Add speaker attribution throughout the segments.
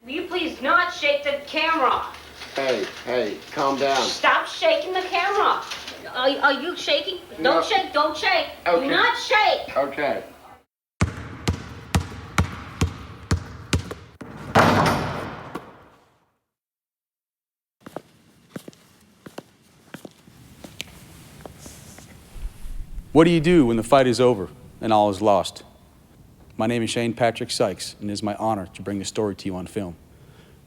Speaker 1: Will you please not shake the camera?
Speaker 2: Hey, calm down.
Speaker 1: Stop shaking the camera. Are you shaking?
Speaker 2: No.
Speaker 1: Don't shake, don't shake.
Speaker 2: Okay.
Speaker 1: Do not shake.
Speaker 2: Okay.
Speaker 3: What do you do when the fight is over and all is lost? My name is Shane Patrick Sykes, and it is my honor to bring the story to you on film.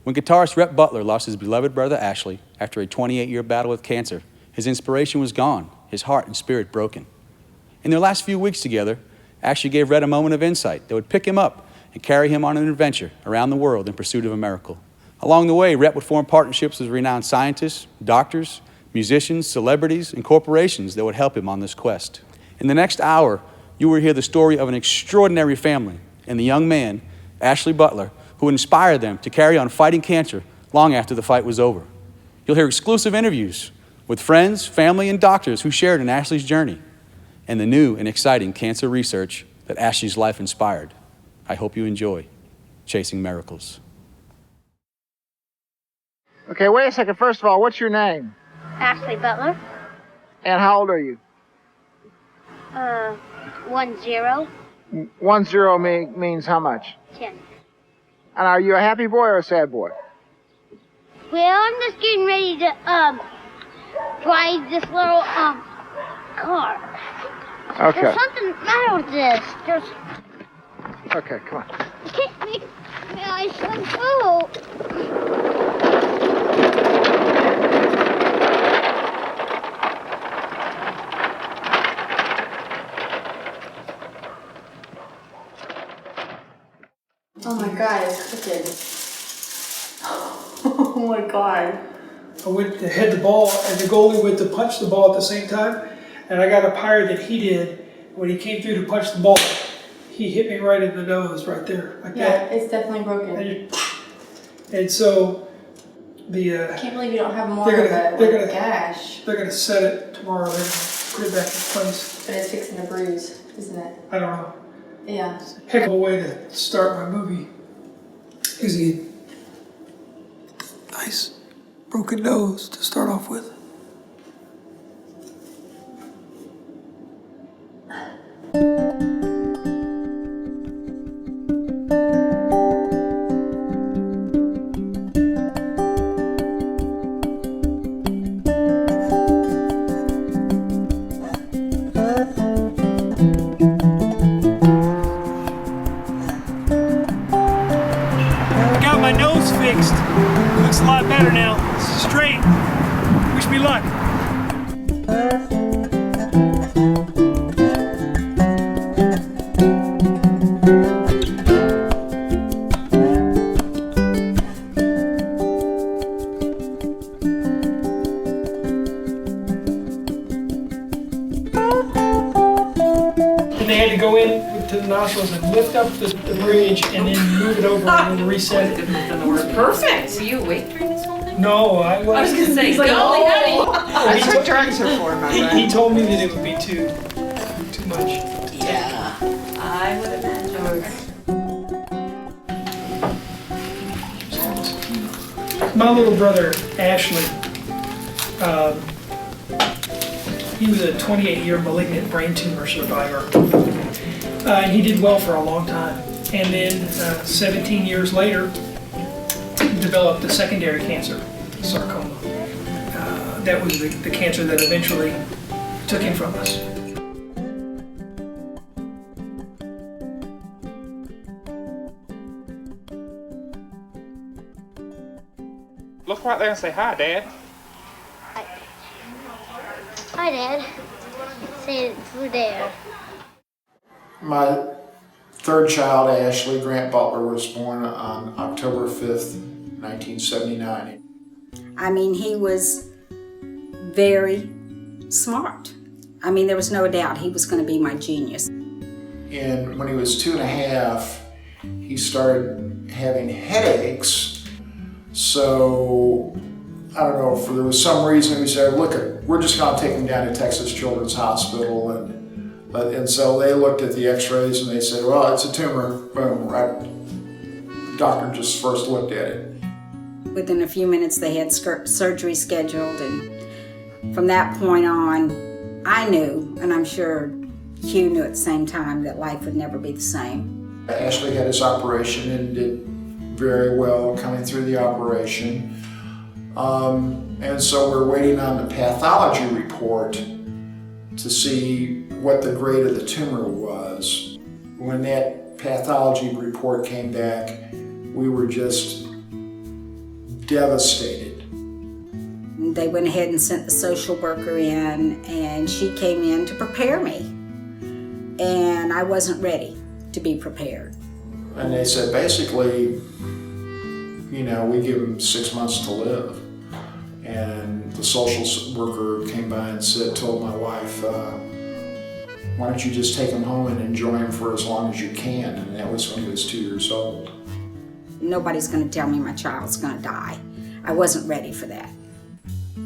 Speaker 3: When guitarist Rhett Butler lost his beloved brother Ashley after a 28-year battle with cancer, his inspiration was gone, his heart and spirit broken. In their last few weeks together, Ashley gave Rhett a moment of insight that would pick him up and carry him on an adventure around the world in pursuit of a miracle. Along the way, Rhett would form partnerships with renowned scientists, doctors, musicians, celebrities, and corporations that would help him on this quest. In the next hour, you will hear the story of an extraordinary family and the young man, Ashley Butler, who inspired them to carry on fighting cancer long after the fight was over. You'll hear exclusive interviews with friends, family, and doctors who shared in Ashley's journey and the new and exciting cancer research that Ashley's life inspired. I hope you enjoy Chasing Miracles.
Speaker 4: Okay, wait a second. First of all, what's your name?
Speaker 5: Ashley Butler.
Speaker 4: And how old are you?
Speaker 5: 10.
Speaker 4: 10 means how much?
Speaker 5: 10.
Speaker 4: And are you a happy boy or a sad boy?
Speaker 5: Well, I'm just getting ready to drive this little car.
Speaker 4: Okay.
Speaker 5: There's something the matter with this.
Speaker 4: Okay, come on.
Speaker 5: I can't make my eyes go.
Speaker 6: Oh my God, it's crooked. Oh my God.
Speaker 7: I went to head the ball, and the goalie went to punch the ball at the same time, and I got up higher than he did. When he came through to punch the ball, he hit me right in the nose, right there, like that.
Speaker 6: Yeah, it's definitely broken.
Speaker 7: And so the
Speaker 6: I can't believe you don't have more
Speaker 7: they're
Speaker 6: of
Speaker 7: gonna-
Speaker 6: a gash.
Speaker 7: they're gonna set it tomorrow. They're gonna put it back in place.
Speaker 6: But it's fixing a bruise, isn't it?
Speaker 7: I don't know.
Speaker 6: Yeah.
Speaker 7: Heck of a way to start my movie. Is he nice broken nose to start off with? Got my nose fixed. Looks a lot better now. Straight. Wish me luck. And they had to go in to the nostrils and lift up the bridge and then move it over and then reset it.
Speaker 8: Perfect. Were you awake during this whole thing?
Speaker 7: No, I
Speaker 8: I was gonna say,
Speaker 7: like,
Speaker 8: golly, honey.
Speaker 7: That's what drugs are for, my friend. He told me that it would be too much.
Speaker 8: Yeah, I would imagine.
Speaker 7: My little brother, Ashley, he was a 28-year malignant brain tumor survivor. And he did well for a long time. And then 17 years later, developed a secondary cancer, sarcoma. That was the cancer that eventually took him from us.
Speaker 9: Look right there and say hi, Dad.
Speaker 5: Hi, Dad. Say it through there.
Speaker 10: My third child, Ashley Grant Butler, was born on October 5th, 1979.
Speaker 11: I mean, he was very smart. I mean, there was no doubt he was going to be my genius.
Speaker 10: And when he was 2.5, he started having headaches. So, I don't know, if there was some reason we said, look, we're just going to take him down to Texas Children's Hospital. And so they looked at the x-rays and they said, well, it's a tumor. Boom, right doctor just first looked at it.
Speaker 11: Within a few minutes, they had surgery scheduled, and from that point on, I knew, and I'm sure Hugh knew at the same time, that life would never be the same.
Speaker 10: Ashley had his operation and did very well coming through the operation. And so we're waiting on the pathology report to see what the grade of the tumor was. When that pathology report came back, we were just devastated.
Speaker 11: They went ahead and sent the social worker in, and she came in to prepare me. And I wasn't ready to be prepared.
Speaker 10: And they said, basically, you know, we give him 6 months to live. And the social worker came by and told my wife, why don't you just take him home and enjoy him for as long as you can? And that was when he was 2 years old.
Speaker 11: Nobody's going to tell me my child's going to die. I wasn't ready for that.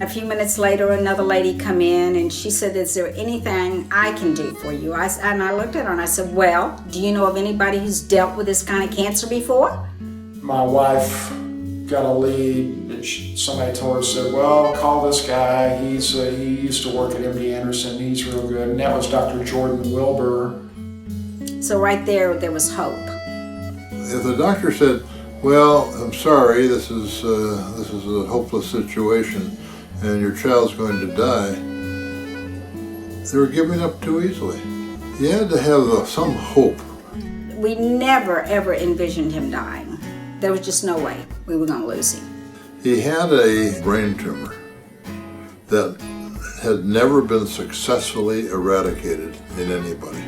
Speaker 11: A few minutes later, another lady come in and she said, is there anything I can do for you? And I looked at her and I said, well, do you know of anybody who's dealt with this kind of cancer before?
Speaker 10: My wife got a lead. Somebody told her, said, well, call this guy. He used to work at MD Anderson. He's real good. And that was Dr. Jordan Wilbur.
Speaker 11: So right there was hope.
Speaker 12: If the doctor said, well, I'm sorry, this is a hopeless situation and your child's going to die, they were giving up too easily. You had to have some hope.
Speaker 11: We never, ever envisioned him dying. There was just no way we were going to lose him.
Speaker 12: He had a brain tumor that had never been successfully eradicated in anybody.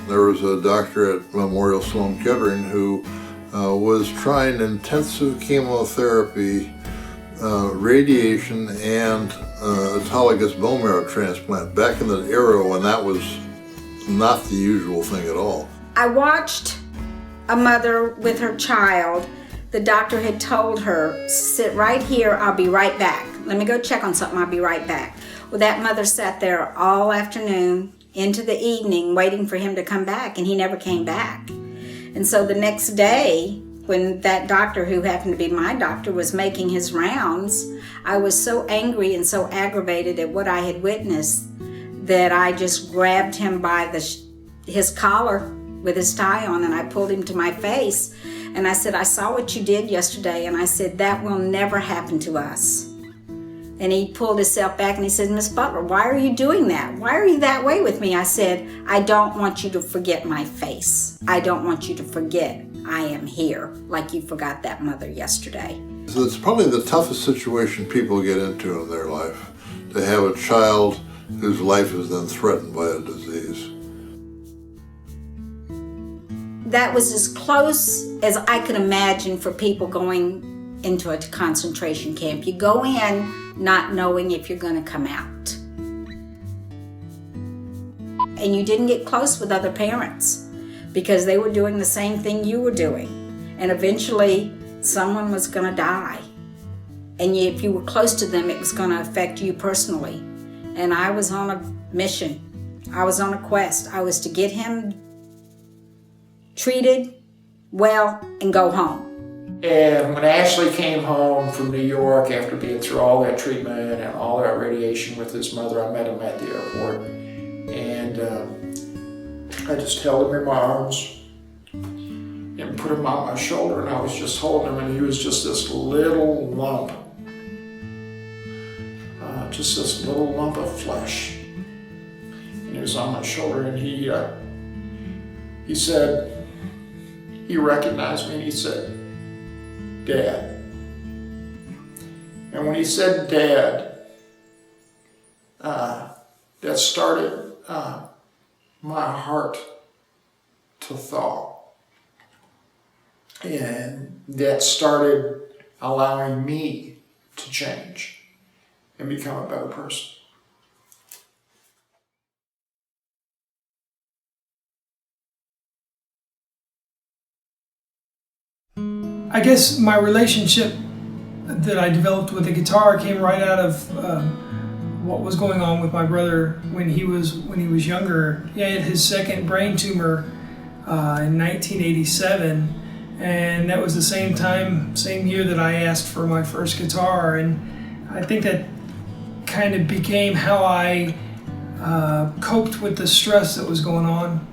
Speaker 12: There was a doctor at Memorial Sloan Kettering who was trying intensive chemotherapy, radiation, and autologous bone marrow transplant back in the era when that was not the usual thing at all.
Speaker 11: I watched a mother with her child. The doctor had told her, sit right here, I'll be right back. Let me go check on something, I'll be right back. Well, that mother sat there all afternoon into the evening waiting for him to come back, and he never came back. And so the next day, when that doctor, who happened to be my doctor, was making his rounds, I was so angry and so aggravated at what I had witnessed that I just grabbed him by his collar with his tie on, and I pulled him to my face. And I said, I saw what you did yesterday, and I said, that will never happen to us. And he pulled himself back and he said, Miss Butler, why are you doing that? Why are you that way with me? I said, I don't want you to forget my face. I don't want you to forget I am here, like you forgot that mother yesterday.
Speaker 12: So it's probably the toughest situation people get into in their life, to have a child whose life is then threatened by a disease.
Speaker 11: That was as close as I could imagine for people going into a concentration camp. You go in not knowing if you're going to come out. And you didn't get close with other parents because they were doing the same thing you were doing. And eventually someone was going to die. And if you were close to them, it was going to affect you personally. And I was on a mission. I was on a quest. I was to get him treated well and go home.
Speaker 10: And when Ashley came home from New York after being through all that treatment and all that radiation with his mother, I met him at the airport. And I just held him in my arms and put him on my shoulder, and I was just holding him, and he was just this little lump. Just this little lump of flesh. And he was on my shoulder, and he said, he recognized me, and he said, Dad. And when he said Dad, that started my heart to thaw. And that started allowing me to change and become a better person.
Speaker 7: I guess my relationship that I developed with the guitar came right out of what was going on with my brother when he was younger. He had his second brain tumor in 1987, And that was the same year that I asked for my first guitar, and I think that kind of became how I coped with the stress that was going on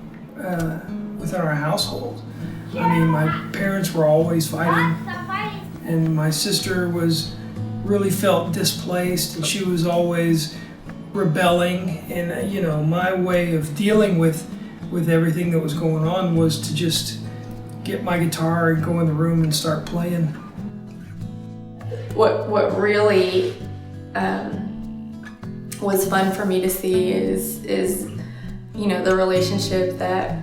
Speaker 7: within our household. I mean, my parents were always fighting, and my sister really felt displaced, and she was always rebelling. And you know, my way of dealing with everything that was going on was to just get my guitar and go in the room and start playing.
Speaker 6: What really was fun for me to see is you know, the relationship that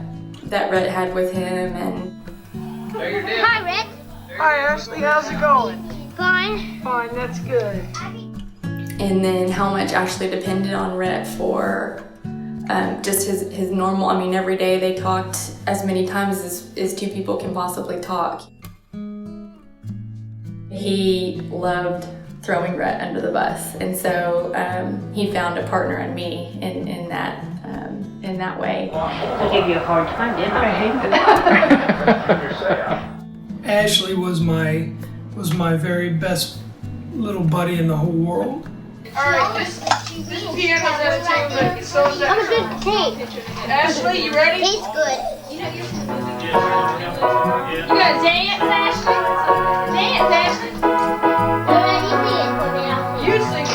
Speaker 6: Rhett had with him. And
Speaker 5: Hi, Rhett.
Speaker 13: Hi, Ashley. How's it going?
Speaker 5: Fine.
Speaker 13: Fine, that's good.
Speaker 6: And then how much Ashley depended on Rhett for just his normal, I mean, every day they talked as many times as two people can possibly talk. He loved throwing Rhett under the bus, and so he found a partner in me in that way.
Speaker 1: I gave you a hard time, didn't I?
Speaker 13: I hate that.
Speaker 7: Ashley was my very best little buddy in the whole world.
Speaker 13: Alright, this piano's out of tune, but so is that
Speaker 5: I'm a good tape.
Speaker 13: Ashley, you ready?
Speaker 5: Tastes good.
Speaker 1: You gotta dance, Ashley. Dance, Ashley.
Speaker 5: Alright, you sing it for me. I'll sing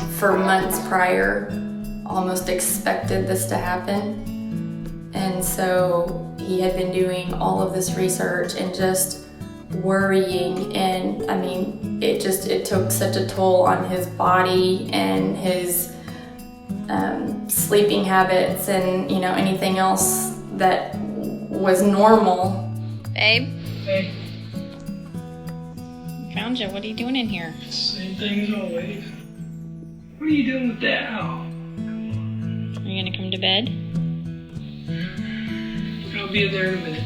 Speaker 5: it.
Speaker 6: For months prior, almost expected this to happen. And so he had been doing all of this research and just worrying, and I mean, it took such a toll on his body and his sleeping habits and, you know, anything else that was normal.
Speaker 8: Babe?
Speaker 7: Hey,
Speaker 8: Found you. What are you doing in here?
Speaker 7: same thing as always. What are you doing with that owl?
Speaker 8: Are you gonna come to bed?
Speaker 7: I'll be there in a minute.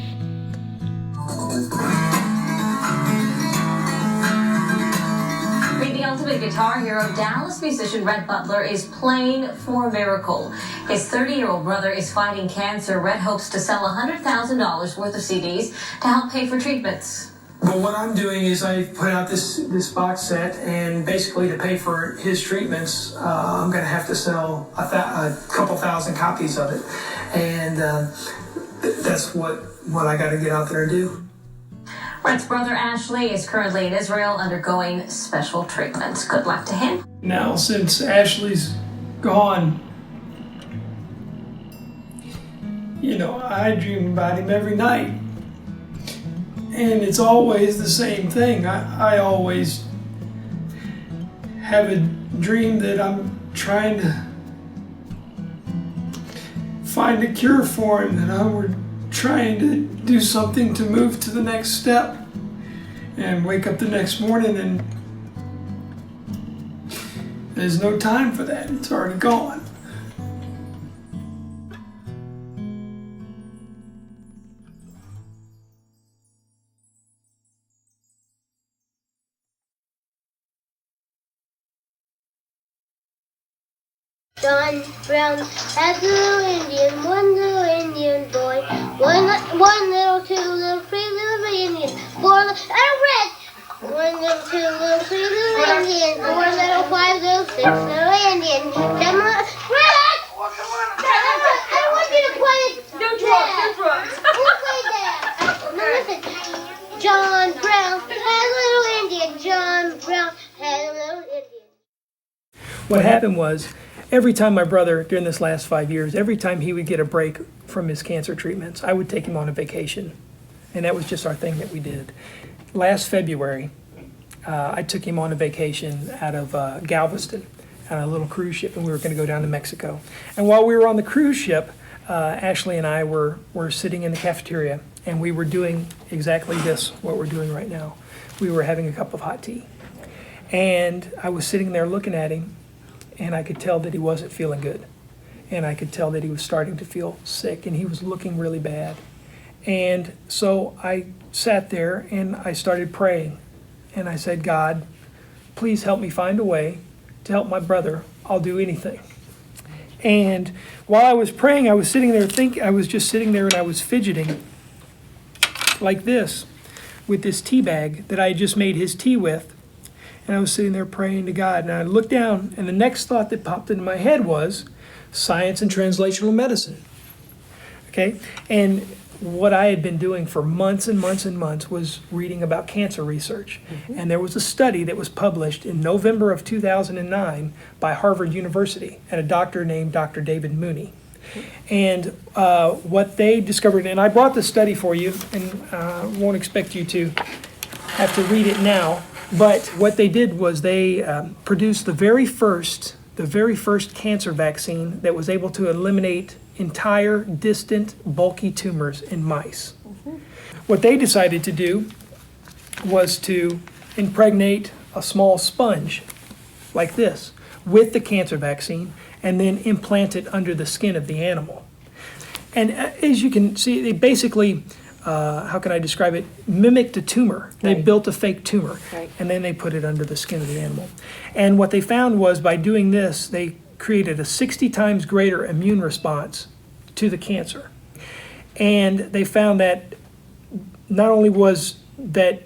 Speaker 14: Meet the ultimate guitar hero, Dallas musician Rhett Butler is playing for a miracle. His 30-year-old brother is fighting cancer. Rhett hopes to sell $100,000 worth of CDs to help pay for treatments.
Speaker 7: But what I'm doing is I put out this box set, and basically to pay for his treatments, I'm going to have to sell a couple thousand copies of it, and that's what I got to get out there and do.
Speaker 14: Rhett's brother Ashley is currently in Israel undergoing special treatments. Good luck to him.
Speaker 7: Now, since Ashley's gone, you know, I dream about him every night. And it's always the same thing. I always have a dream that I'm trying to find a cure for him, that I'm trying to do something to move to the next step, and wake up the next morning and there's no time for that. It's already gone.
Speaker 5: John Brown has a little one little Indian boy. One little, two little, three little Indians. Four little, red. One little, two little, three little Indians. Four little, five little, six little Indians. Seven little, Red! I want you to play
Speaker 1: No drugs, no drugs.
Speaker 5: We'll play that. Now listen. John Brown had a little Indian. John Brown had a little Indian.
Speaker 7: What happened was, every time my brother, during this last 5 years, every time he would get a break from his cancer treatments, I would take him on a vacation. And that was just our thing that we did. Last February, I took him on a vacation out of Galveston on a little cruise ship, and we were going to go down to Mexico. And while we were on the cruise ship, Ashley and I were sitting in the cafeteria, and we were doing exactly this, what we're doing right now. We were having a cup of hot tea. And I was sitting there looking at him, and I could tell that he wasn't feeling good. And I could tell that he was starting to feel sick, and he was looking really bad. And so I sat there and I started praying. And I said, God, please help me find a way to help my brother. I'll do anything. And while I was praying, I was sitting there I was just sitting there and I was fidgeting like this with this tea bag that I had just made his tea with. And I was sitting there praying to God. And I looked down, and the next thought that popped into my head was science and translational medicine. Okay? And what I had been doing for months and months and months was reading about cancer research. And there was a study that was published in November of 2009 by Harvard University and a doctor named Dr. David Mooney. And what they discovered, and I brought the study for you, and won't expect you to have to read it now, but what they did was they produced the very first cancer vaccine that was able to eliminate entire distant bulky tumors in mice. What they decided to do was to impregnate a small sponge like this with the cancer vaccine and then implant it under the skin of the animal. And as you can see, they basically, how can I describe it, mimicked a tumor. They built a fake tumor, and then they put it under the skin of the animal. And what they found was by doing this, they created a 60 times greater immune response to the cancer. And they found that not only was that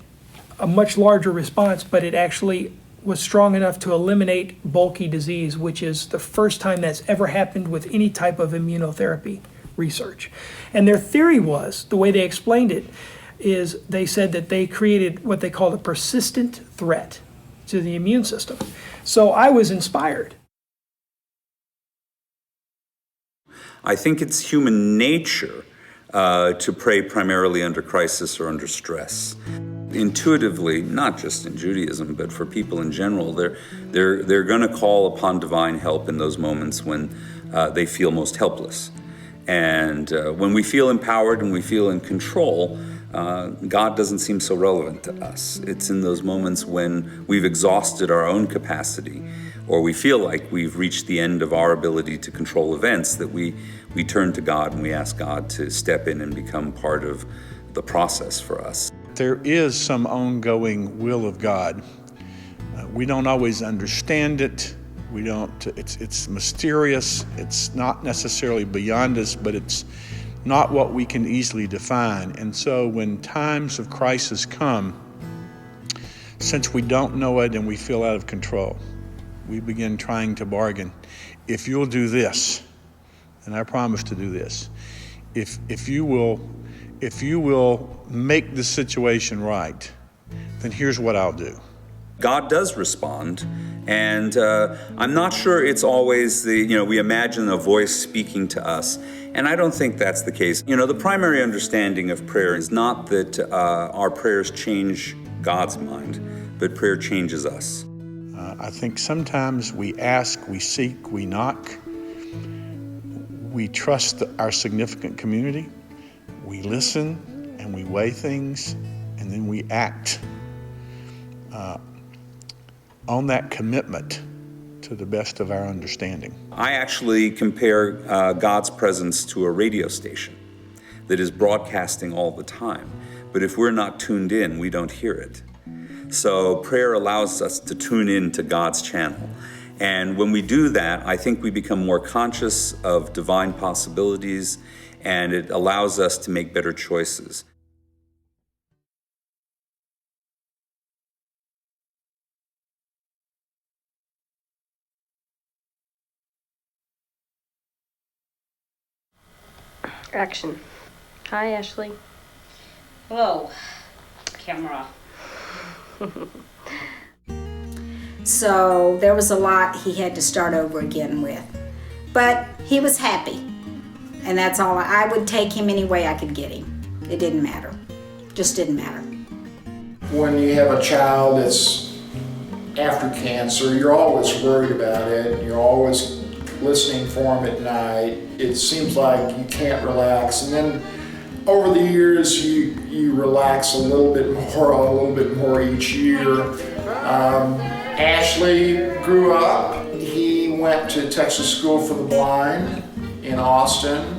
Speaker 7: a much larger response, but it actually was strong enough to eliminate bulky disease, which is the first time that's ever happened with any type of immunotherapy research. And their theory was, the way they explained it, is they said that they created what they called a persistent threat to the immune system. So I was inspired.
Speaker 15: I think it's human nature to pray primarily under crisis or under stress. Intuitively, not just in Judaism, but for people in general, they're going to call upon divine help in those moments when they feel most helpless. And when we feel empowered and we feel in control, God doesn't seem so relevant to us. It's in those moments when we've exhausted our own capacity, or we feel like we've reached the end of our ability to control events, that we turn to God and we ask God to step in and become part of the process for us.
Speaker 16: There is some ongoing will of God. We don't always understand it. It's mysterious. It's not necessarily beyond us, but it's not what we can easily define. And so when times of crisis come, since we don't know it and we feel out of control, we begin trying to bargain. If you'll do this, and I promise to do this, if you will make the situation right, then here's what I'll do.
Speaker 15: God does respond, and I'm not sure it's always we imagine a voice speaking to us, and I don't think that's the case. The primary understanding of prayer is not that our prayers change God's mind, but prayer changes us.
Speaker 16: I think sometimes we ask, we seek, we knock, we trust our significant community, we listen and we weigh things, and then we act on that commitment to the best of our understanding.
Speaker 15: I actually compare God's presence to a radio station that is broadcasting all the time, but if we're not tuned in, we don't hear it. So prayer allows us to tune in to God's channel. And when we do that, I think we become more conscious of divine possibilities, and it allows us to make better choices.
Speaker 1: Action. Hi, Ashley. Whoa. Camera.
Speaker 11: So there was a lot he had to start over again with. But he was happy. And that's all. I would take him any way I could get him. It didn't matter. Just didn't matter.
Speaker 10: When you have a child that's after cancer, you're always worried about it. You're always listening for him at night. It seems like you can't relax. And then over the years, you relax a little bit more each year. Ashley grew up. He went to Texas School for the Blind in Austin.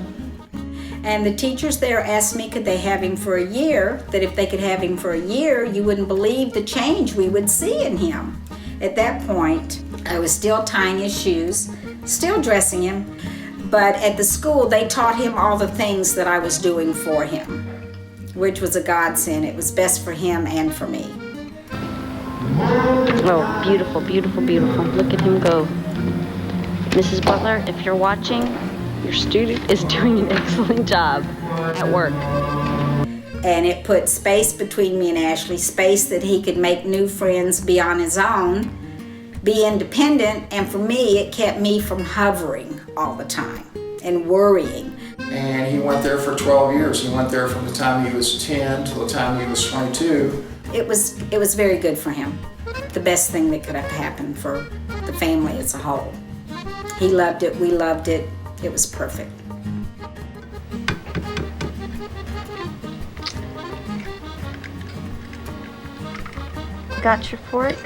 Speaker 11: And the teachers there asked me, could they have him for a year? That if they could have him for a year, you wouldn't believe the change we would see in him. At that point, I was still tying his shoes. still dressing him. But at the school, they taught him all the things that I was doing for him, which was a godsend. It was best for him and for me.
Speaker 1: Oh, beautiful, beautiful, beautiful. Look at him go. Mrs. Butler, if you're watching, your student is doing an excellent job at work.
Speaker 11: And it put space between me and Ashley, space that he could make new friends, be on his own, be independent, and for me, it kept me from hovering all the time and worrying.
Speaker 10: And he went there for 12 years. He went there from the time he was 10 till the time he was 22.
Speaker 11: It was very good for him. The best thing that could have happened for the family as a whole. He loved it, we loved it, it was perfect.
Speaker 1: Got your fork?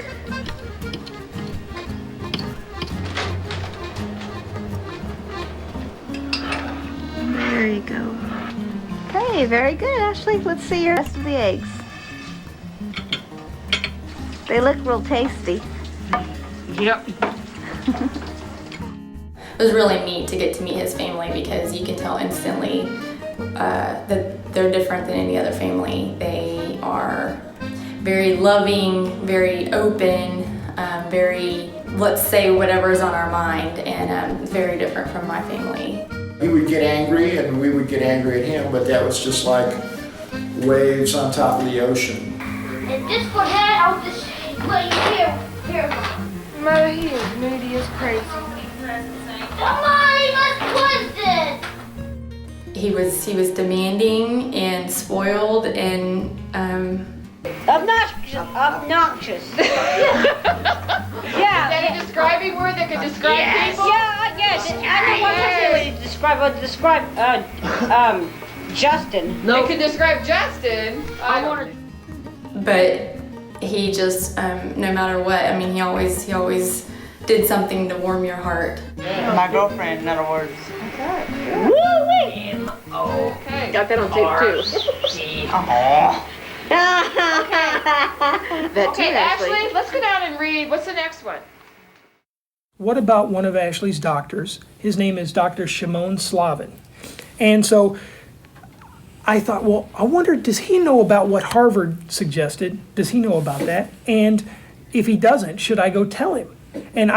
Speaker 1: There you go. Okay, very good, Ashley. Let's see your rest of the eggs. They look real tasty.
Speaker 8: Yep.
Speaker 6: It was really neat to get to meet his family because you can tell instantly that they're different than any other family. They are very loving, very open, very, let's say whatever's on our mind, and very different from my family.
Speaker 10: He would get angry and we would get angry at him, but that was just like waves on top of the ocean.
Speaker 5: And just for that, I'll just put you here.
Speaker 13: Mother, he is moody as crazy.
Speaker 5: Somebody must twist it!
Speaker 6: He was demanding and spoiled and
Speaker 1: Obnoxious.
Speaker 13: Yeah. Is that a describing word that could describe people?
Speaker 1: Yeah, yes. I know one person would describe Justin.
Speaker 13: No. It could describe Justin.
Speaker 6: but he just no matter what, I mean, he always did something to warm your heart.
Speaker 17: My girlfriend, in other words.
Speaker 1: Okay. Woo-wee!
Speaker 13: Okay.
Speaker 1: Got that on tape too.
Speaker 13: Okay, Ashley, let's go down and read. What's the next one?
Speaker 7: What about one of Ashley's doctors? His name is Dr. Shimon Slavin. And so I thought, well, I wonder, does he know about what Harvard suggested? Does he know about that? And if he doesn't, should I go tell him? And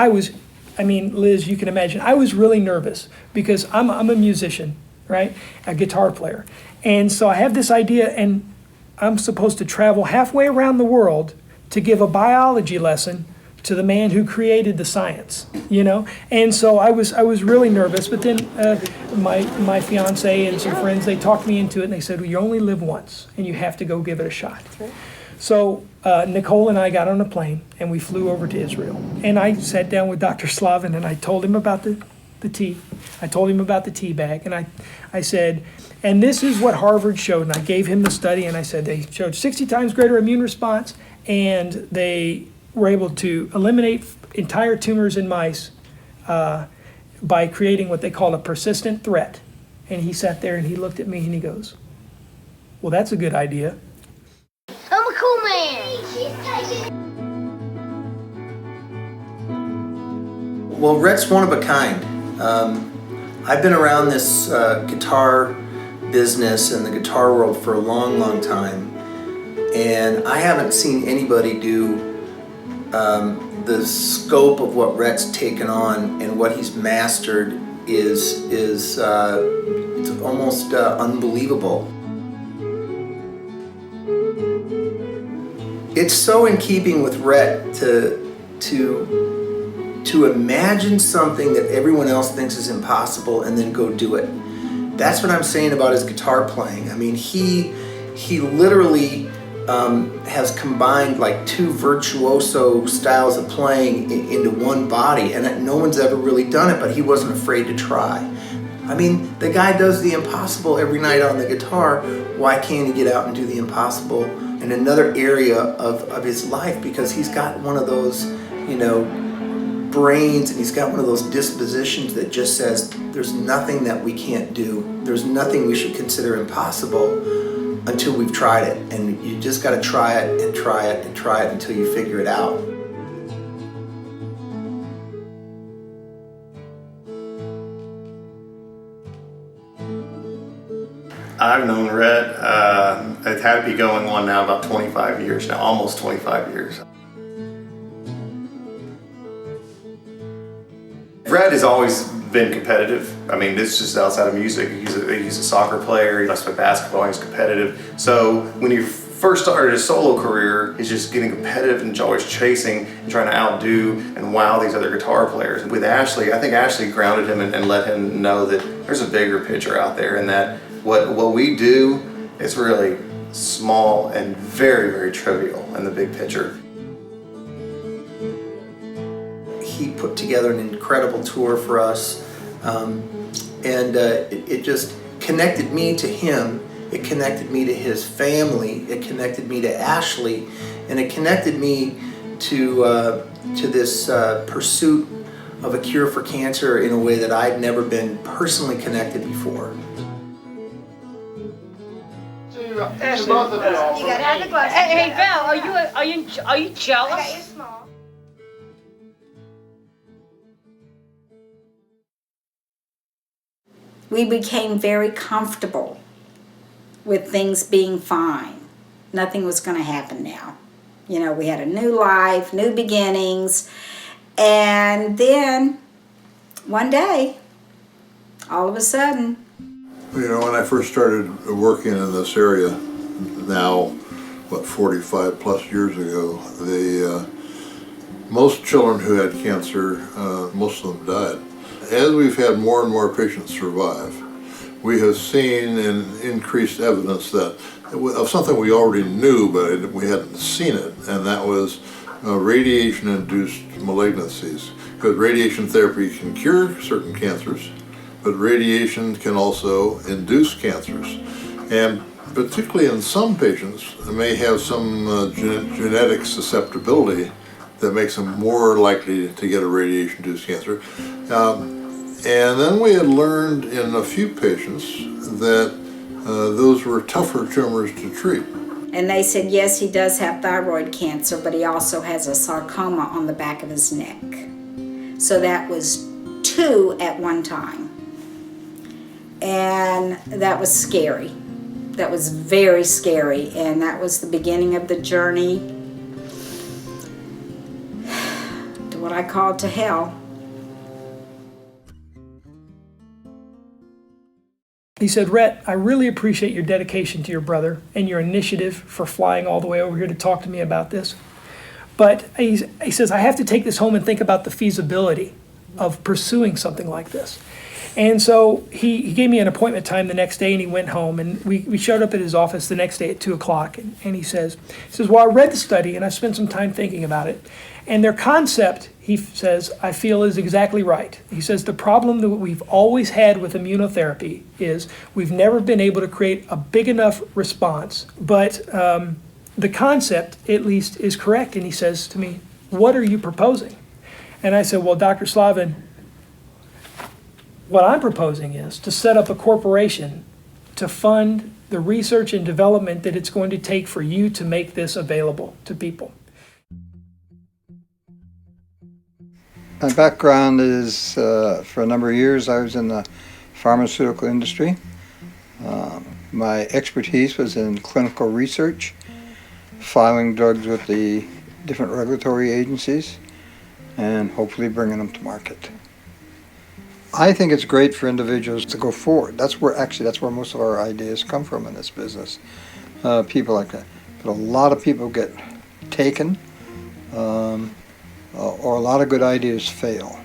Speaker 7: Liz, you can imagine, I was really nervous because I'm a musician, right? A guitar player. And so I have this idea, and I'm supposed to travel halfway around the world to give a biology lesson to the man who created the science, you know? And so I was really nervous, but then my fiance and some friends, they talked me into it, and they said, well, you only live once, and you have to go give it a shot. Right. So Nicole and I got on a plane, and we flew over to Israel. And I sat down with Dr. Slavin, and I told him about the tea. I told him about the tea bag, and I said, and this is what Harvard showed, and I gave him the study, and I said they showed 60 times greater immune response, and they were able to eliminate entire tumors in mice by creating what they call a persistent threat. And he sat there and he looked at me and he goes, well, that's a good idea.
Speaker 5: I'm a cool man.
Speaker 18: Well, Rhett's one of a kind. I've been around this guitar business and the guitar world for a long, long time, and I haven't seen anybody do the scope of what Rhett's taken on and what he's mastered is it's almost unbelievable. It's so in keeping with Rhett to imagine something that everyone else thinks is impossible and then go do it. That's what I'm saying about his guitar playing. I mean, he literally has combined like two virtuoso styles of playing into one body, and no one's ever really done it, but he wasn't afraid to try. I mean, the guy does the impossible every night on the guitar. Why can't he get out and do the impossible in another area of his life? Because he's got one of those, brains, and he's got one of those dispositions that just says there's nothing that we can't do. There's nothing we should consider impossible until we've tried it. And you just got to try it and try it and try it until you figure it out.
Speaker 19: I've known Rhett, it had to be going on now about 25 years now, almost 25 years. Rhett has always been competitive. I mean, this is just outside of music. He's a soccer player, he likes to play basketball, he's competitive. So when he first started his solo career, he's just getting competitive and always chasing and trying to outdo and wow these other guitar players. With Ashley, I think Ashley grounded him and let him know that there's a bigger picture out there, and that what we do is really small and very, very trivial in the big picture.
Speaker 18: He put together an incredible tour for us, and it just connected me to him. It connected me to his family. It connected me to Ashley, and it connected me to this pursuit of a cure for cancer in a way that I'd never been personally connected before.
Speaker 13: Ashley, both of you got have the glasses. Hey, Val, are you jealous? I got you small.
Speaker 11: We became very comfortable with things being fine. Nothing was going to happen now. You know, we had a new life, new beginnings, and then one day, all of a sudden.
Speaker 12: You know, when I first started working in this area, now, 45 plus years ago, most children who had cancer, most of them died. As we've had more and more patients survive, we have seen an increased evidence that of something we already knew, but we hadn't seen it, and that was radiation-induced malignancies. Because radiation therapy can cure certain cancers, but radiation can also induce cancers. And particularly in some patients, may have some genetic susceptibility that makes them more likely to get a radiation-induced cancer. And then we had learned in a few patients that those were tougher tumors to treat.
Speaker 11: And they said, yes, he does have thyroid cancer, but he also has a sarcoma on the back of his neck. So that was 2 at one time. And that was scary. That was very scary. And that was the beginning of the journey to what I called to hell.
Speaker 7: He said, Rhett, I really appreciate your dedication to your brother and your initiative for flying all the way over here to talk to me about this. But he says, I have to take this home and think about the feasibility of pursuing something like this. And so he gave me an appointment time the next day, and he went home, and we showed up at his office the next day at 2 o'clock. And he says, well, I read the study and I spent some time thinking about it. And their concept, he says, I feel is exactly right. He says the problem that we've always had with immunotherapy is we've never been able to create a big enough response. But the concept, at least, is correct. And he says to me, what are you proposing? And I said, well, Dr. Slavin, what I'm proposing is to set up a corporation to fund the research and development that it's going to take for you to make this available to people.
Speaker 20: My background is, for a number of years, I was in the pharmaceutical industry. My expertise was in clinical research, filing drugs with the different regulatory agencies, and hopefully bringing them to market. I think it's great for individuals to go forward. That's where most of our ideas come from in this business. People like that. But a lot of people get taken, or a lot of good ideas fail.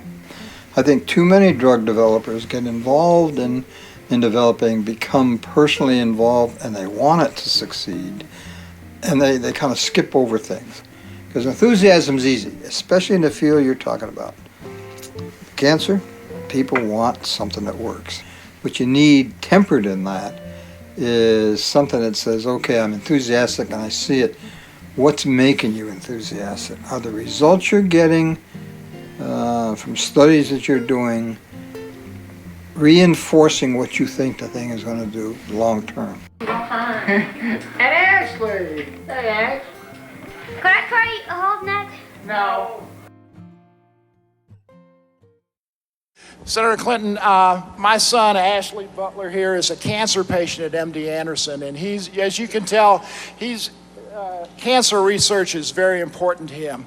Speaker 20: I think too many drug developers get involved in developing, become personally involved, and they want it to succeed, and they kind of skip over things. Because enthusiasm's easy, especially in the field you're talking about. Cancer, people want something that works. What you need tempered in that is something that says, okay, I'm enthusiastic and I see it. What's making you enthusiastic? Are the results you're getting from studies that you're doing reinforcing what you think the thing is going to do long term?
Speaker 4: And Ashley! Hey, Ash.
Speaker 5: Could I try a whole neck?
Speaker 4: No.
Speaker 10: Senator Clinton, my son Ashley Butler here is a cancer patient at MD Anderson, and he's, as you can tell, cancer research is very important to him.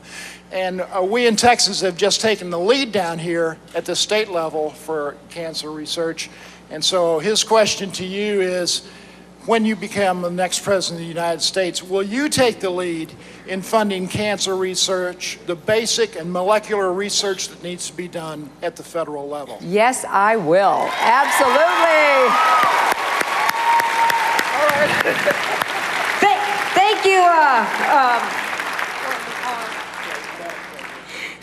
Speaker 10: And we in Texas have just taken the lead down here at the state level for cancer research. And so his question to you is, when you become the next president of the United States, will you take the lead in funding cancer research, the basic and molecular research that needs to be done at the federal level?
Speaker 21: Yes, I will. Absolutely.
Speaker 10: All right.
Speaker 21: Thank you.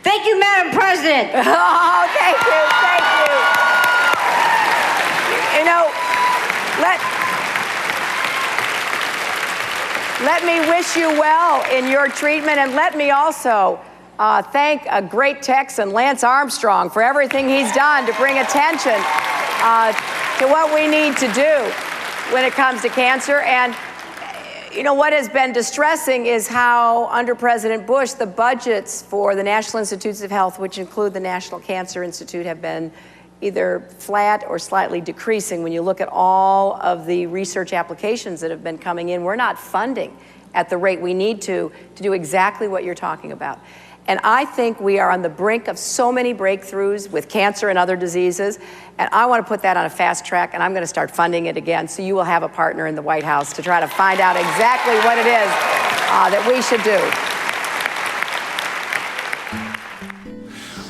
Speaker 21: Thank you, Madam President. Oh, thank you. Thank you. You know, let me wish you well in your treatment, and let me also thank a great Texan, Lance Armstrong, for everything he's done to bring attention to what we need to do when it comes to cancer. And you know, what has been distressing is how under President Bush, the budgets for the National Institutes of Health, which include the National Cancer Institute, have been either flat or slightly decreasing. When you look at all of the research applications that have been coming in, we're not funding at the rate we need to do exactly what you're talking about. And I think we are on the brink of so many breakthroughs with cancer and other diseases, and I want to put that on a fast track, and I'm going to start funding it again, so you will have a partner in the White House to try to find out exactly what it is that we should do.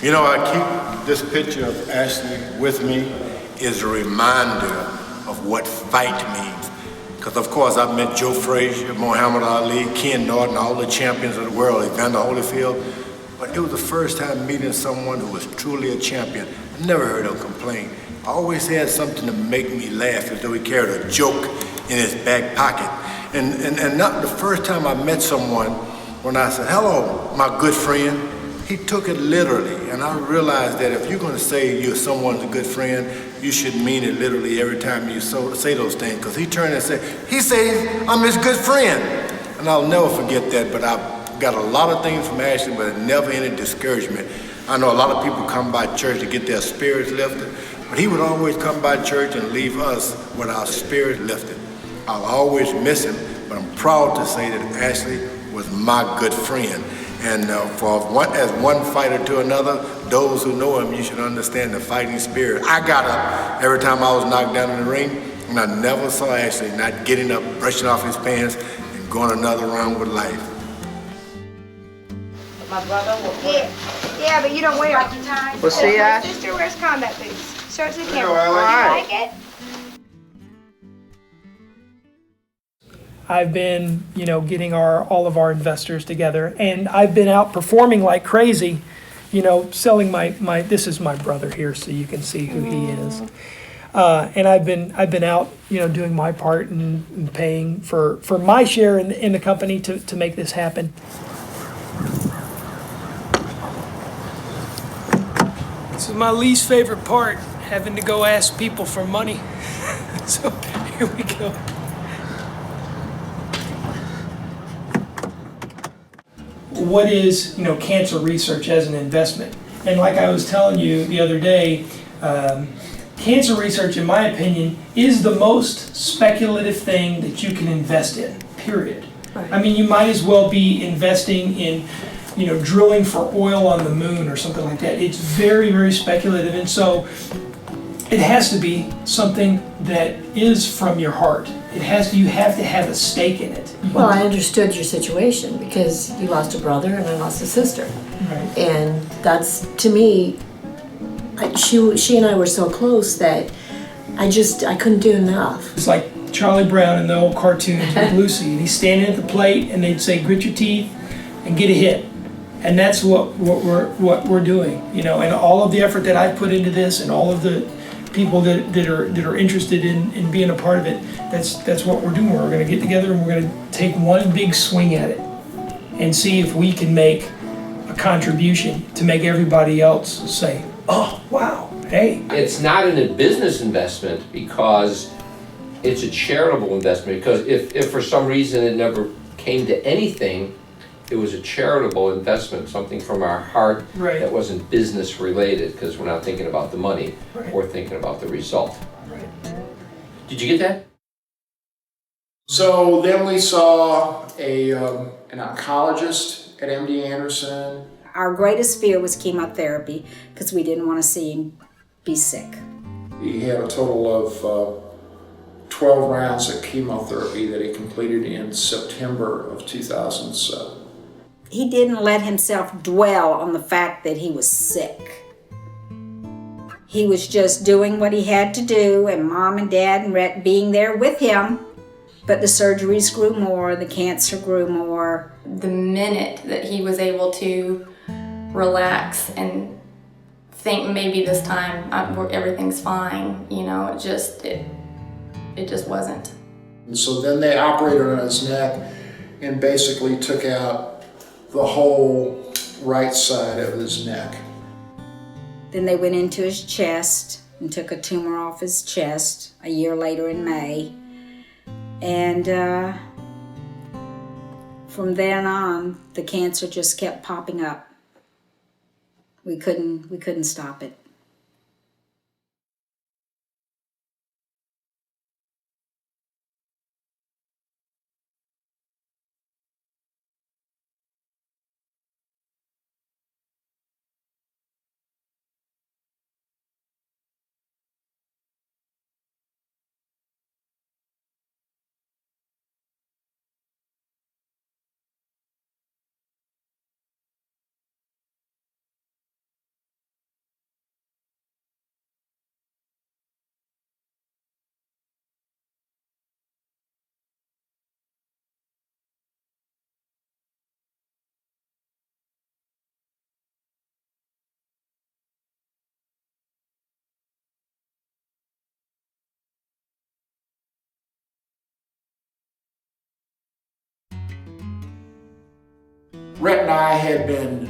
Speaker 22: You know, I keep this picture of Ashley with me is a reminder of what fight means. Because of course I've met Joe Frazier, Muhammad Ali, Ken Norton, all the champions of the world, Evander Holyfield. But it was the first time meeting someone who was truly a champion. I never heard him complain. I always had something to make me laugh, as though he carried a joke in his back pocket. And not the first time I met someone, when I said, "Hello, my good friend," he took it literally. And I realized that if you're going to say you're someone's a good friend, you should mean it literally every time you say those things. Because he turned and said, he says, "I'm his good friend." And I'll never forget that, but I've got a lot of things from Ashley, but never any discouragement. I know a lot of people come by church to get their spirits lifted, but he would always come by church and leave us with our spirits lifted. I'll always miss him, but I'm proud to say that Ashley was my good friend. And as one fighter to another, those who know him, you should understand the fighting spirit. I got up every time I was knocked down in the ring, and I never saw Ashley not getting up, brushing off his pants, and going another round with life.
Speaker 13: My brother will
Speaker 4: Yeah, but you don't wear it.
Speaker 17: We'll see ya.
Speaker 4: My sister wears combat boots. Show it to the
Speaker 17: You
Speaker 4: camera.
Speaker 17: know, I
Speaker 4: Do
Speaker 17: like
Speaker 4: you like it?
Speaker 7: I've been, you know, getting all of our investors together, and I've been out performing like crazy, you know, selling my this is my brother here, so you can see who he is. And I've been out, you know, doing my part and paying for my share in the company to make this happen. This is my least favorite part, having to go ask people for money. So here we go. What is, you know, cancer research as an investment? And like I was telling you the other day, cancer research, in my opinion, is the most speculative thing that you can invest in, period. Right. I mean, you might as well be investing in, you know, drilling for oil on the moon or something like that. It's very, very speculative, and so it has to be something that is from your heart. You have to have a stake in it.
Speaker 23: Well, I understood your situation because you lost a brother and I lost a sister.
Speaker 7: Right.
Speaker 23: And that's, to me, she and I were so close that I couldn't do enough.
Speaker 7: It's like Charlie Brown in the old cartoons with Lucy. And he's standing at the plate and they'd say, "Grit your teeth and get a hit." And that's what we're doing, you know, and all of the effort that I've put into this and all of the people that are interested in being a part of it, that's what we're doing. We're going to get together and we're going to take one big swing at it and see if we can make a contribution to make everybody else say, "Oh, wow, hey."
Speaker 24: It's not a business investment because it's a charitable investment, because if for some reason it never came to anything, it was a charitable investment, something from our heart
Speaker 7: Right.
Speaker 24: that wasn't business related, because we're not thinking about the money,
Speaker 7: Right.
Speaker 24: we're thinking about the result.
Speaker 7: Right.
Speaker 24: Did you get that?
Speaker 10: So then we saw an oncologist at MD Anderson.
Speaker 11: Our greatest fear was chemotherapy because we didn't want to see him be sick.
Speaker 10: He had a total of 12 rounds of chemotherapy that he completed in September of 2007.
Speaker 11: He didn't let himself dwell on the fact that he was sick. He was just doing what he had to do, and Mom and Dad and Rhett being there with him. But the surgeries grew more, the cancer grew more.
Speaker 6: The minute that he was able to relax and think maybe this time everything's fine, you know, it just wasn't.
Speaker 10: And so then they operated on his neck and basically took out the whole right side of his neck.
Speaker 11: Then they went into his chest and took a tumor off his chest a year later in May. And from then on, the cancer just kept popping up. We couldn't stop it.
Speaker 10: Rhett and I had been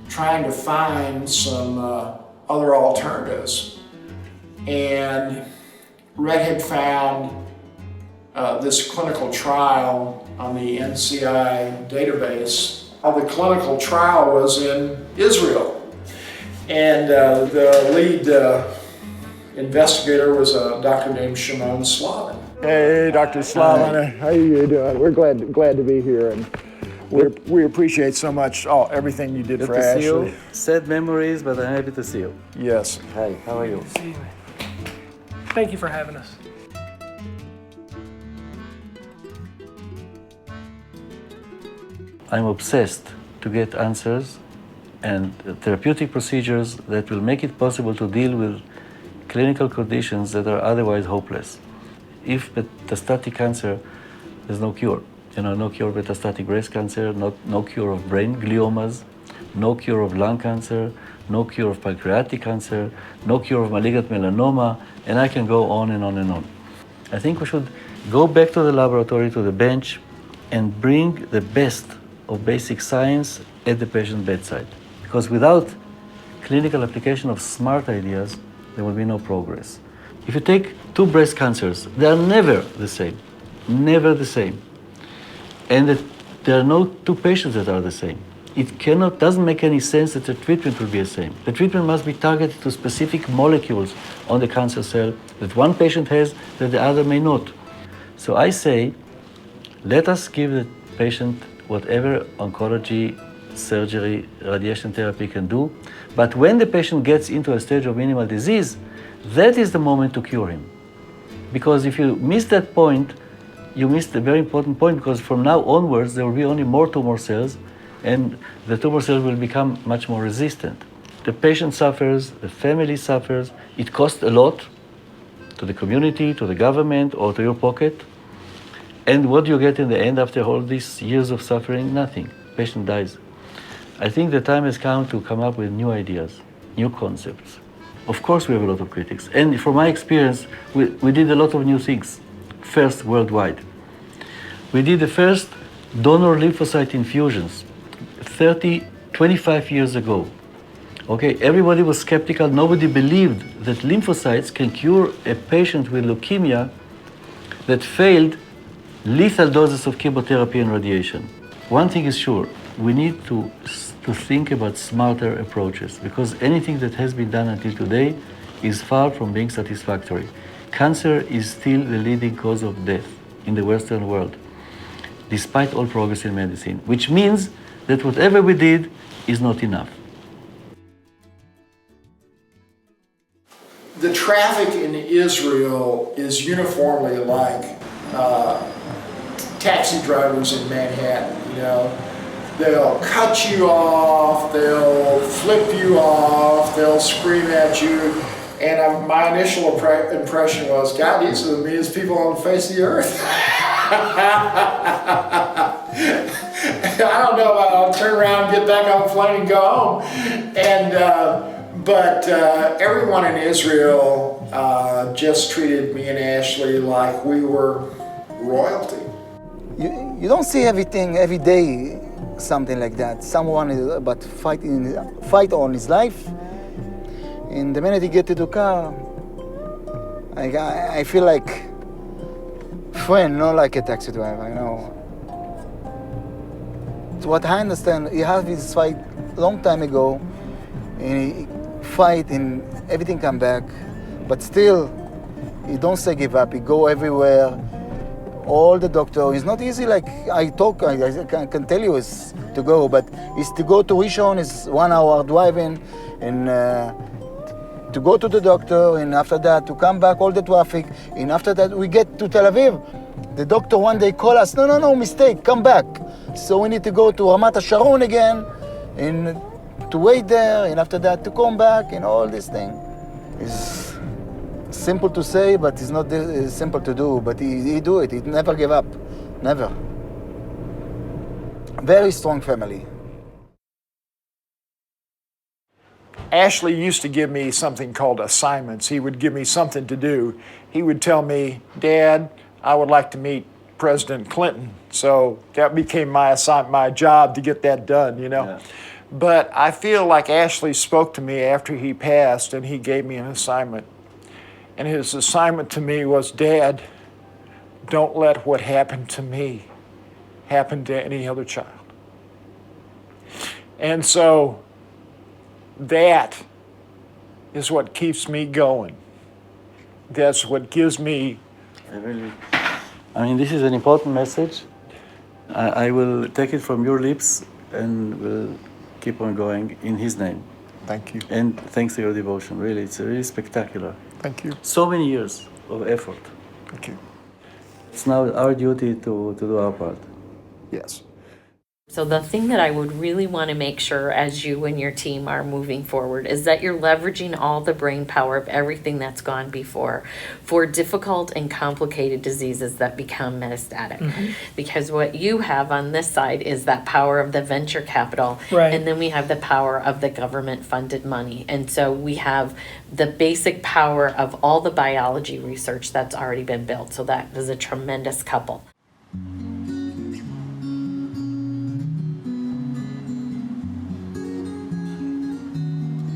Speaker 10: trying to find some other alternatives. And Rhett had found this clinical trial on the NCI database. The clinical trial was in Israel. And the lead investigator was a doctor named Shimon Slavin.
Speaker 2: Hey, Dr. Slavin, how you doing? We're glad to be here, and we appreciate so much everything you did
Speaker 3: Good
Speaker 2: for
Speaker 3: to
Speaker 2: Ashley.
Speaker 3: see you. Sad memories, but I'm happy to see you.
Speaker 2: Yes.
Speaker 3: Hi, how are you?
Speaker 7: See you. Thank you for having us.
Speaker 3: I'm obsessed to get answers and therapeutic procedures that will make it possible to deal with clinical conditions that are otherwise hopeless. If metastatic cancer, there's no cure. No cure of metastatic breast cancer, no cure of brain gliomas, no cure of lung cancer, no cure of pancreatic cancer, no cure of malignant melanoma, and I can go on and on and on. I think we should go back to the laboratory, to the bench, and bring the best of basic science at the patient bedside. Because without clinical application of smart ideas, there will be no progress. If you take two breast cancers, they are never the same, never the same. And there are no two patients that are the same. It doesn't make any sense that the treatment will be the same. The treatment must be targeted to specific molecules on the cancer cell that one patient has that the other may not. So I say, let us give the patient whatever oncology, surgery, radiation therapy can do. But when the patient gets into a stage of minimal disease, that is the moment to cure him. Because if you miss that point, you missed a very important point, because from now onwards, there will be only more tumor cells, and the tumor cells will become much more resistant. The patient suffers, the family suffers. It costs a lot to the community, to the government, or to your pocket. And what do you get in the end after all these years of suffering? Nothing. The patient dies. I think the time has come to come up with new ideas, new concepts. Of course, we have a lot of critics. And from my experience, we did a lot of new things. First, worldwide. We did the first donor lymphocyte infusions 25 years ago. Okay, everybody was skeptical. Nobody believed that lymphocytes can cure a patient with leukemia that failed lethal doses of chemotherapy and radiation. One thing is sure, we need to think about smarter approaches, because anything that has been done until today is far from being satisfactory. Cancer is still the leading cause of death in the Western world, despite all progress in medicine, which means that whatever we did is not enough.
Speaker 10: The traffic in Israel is uniformly like taxi drivers in Manhattan, you know. They'll cut you off, they'll flip you off, they'll scream at you. And my initial impression was, God, these are the meanest people on the face of the earth. I don't know, I'll turn around, get back on the plane and go home. And, but everyone in Israel just treated me and Ashley like we were royalty.
Speaker 9: You don't see everything every day, something like that. Someone is about fight on his life. And the minute he get to the car, I feel like friend, not like a taxi driver, you know. So what I understand, he had his fight long time ago, and he fight and everything come back, but still, he don't say give up. He go everywhere. All the doctor, it's not easy like I can tell you is to go, but it's to go to Rishon is 1 hour driving, and to go to the doctor, and after that to come back, all the traffic, and after that we get to Tel Aviv. The doctor one day call us, no, mistake, come back. So we need to go to Ramat HaSharon again, and to wait there, and after that to come back, and all this thing. It's simple to say, but it's not simple to do, but he do it, he never give up, never. Very strong family.
Speaker 2: Ashley used to give me something called assignments. He would give me something to do. He would tell me, Dad, I would like to meet President Clinton. So that became my job to get that done, you know. Yeah. But I feel like Ashley spoke to me after he passed, and he gave me an assignment. And his assignment to me was, Dad, don't let what happened to me happen to any other child. And so that is what keeps me going. That's what gives me...
Speaker 3: I mean, this is an important message. I will take it from your lips and will keep on going in his name.
Speaker 2: Thank you.
Speaker 3: And thanks to your devotion. Really, it's really spectacular.
Speaker 2: Thank you.
Speaker 3: So many years of effort.
Speaker 2: Thank you.
Speaker 3: It's now our duty to do our part.
Speaker 2: Yes.
Speaker 14: So the thing that I would really want to make sure as you and your team are moving forward is that you're leveraging all the brain power of everything that's gone before for difficult and complicated diseases that become metastatic. Mm-hmm. Because what you have on this side is that power of the venture capital, right. And then we have the power of the government funded money. And so we have the basic power of all the biology research that's already been built. So that is a tremendous couple.